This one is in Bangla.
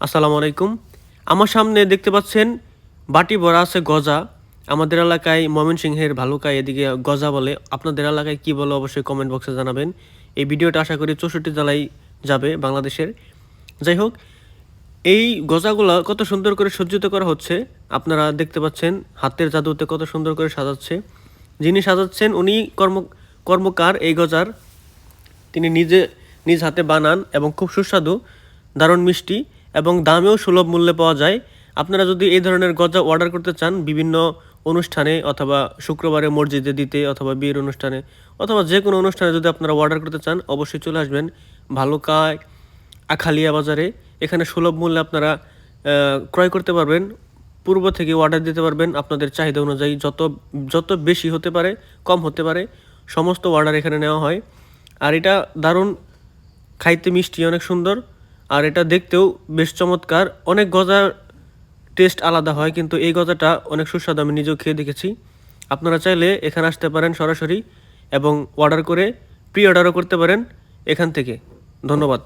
আসসালামু আলাইকুম। আমার সামনে দেখতে পাচ্ছেন বাটি ভরা আছে গজা। আমাদের এলাকায় ময়মনসিংহের ভালুকায় এদিকে গজা বলে। আপনাদের এলাকায় কি বলে অবশ্যই কমেন্ট বক্সে জানাবেন। এই ভিডিওটা আশা করি 64 জেলায় যাবে বাংলাদেশের। যাই হোক, এই গজাগুলা কত সুন্দর করে সজ্জিত করা হচ্ছে। আপনারা দেখতে পাচ্ছেন হাতের জাদুতে কত সুন্দর করে সাজাচ্ছে। যিনি সাজাচ্ছেন উনি কর্মকার এই গজার। তিনি নিজ হাতে বানান এবং খুব সুস্বাদু, দারুণ মিষ্টি এবং দামেও সুলভ মূল্যে পাওয়া যায়। আপনারা যদি এই ধরনের গজা অর্ডার করতে চান বিভিন্ন অনুষ্ঠানে অথবা শুক্রবারে মসজিদে দিতে অথবা বিয়ের অনুষ্ঠানে অথবা যে কোনো অনুষ্ঠানে যদি আপনারা অর্ডার করতে চান অবশ্যই চলে আসবেন ভালুকায় আখালিয়া বাজারে। এখানে সুলভ মূল্যে আপনারা ক্রয় করতে পারবেন। পূর্ব থেকে অর্ডার দিতে পারবেন আপনাদের চাহিদা অনুযায়ী। যত বেশি হতে পারে, কম হতে পারে, সমস্ত অর্ডার এখানে নেওয়া হয়। আর এটা দারুণ, খাইতে মিষ্টি, অনেক সুন্দর। আর এটা দেখতেও বেশ চমৎকার। অনেক গজার টেস্ট আলাদা হয়, কিন্তু এই গজাটা অনেক সুস্বাদু, আমি নিজেও খেয়ে দেখেছি। আপনারা চাইলে এখানে আসতে পারেন সরাসরি এবং অর্ডার করে প্রি অর্ডারও করতে পারেন এখান থেকে। ধন্যবাদ।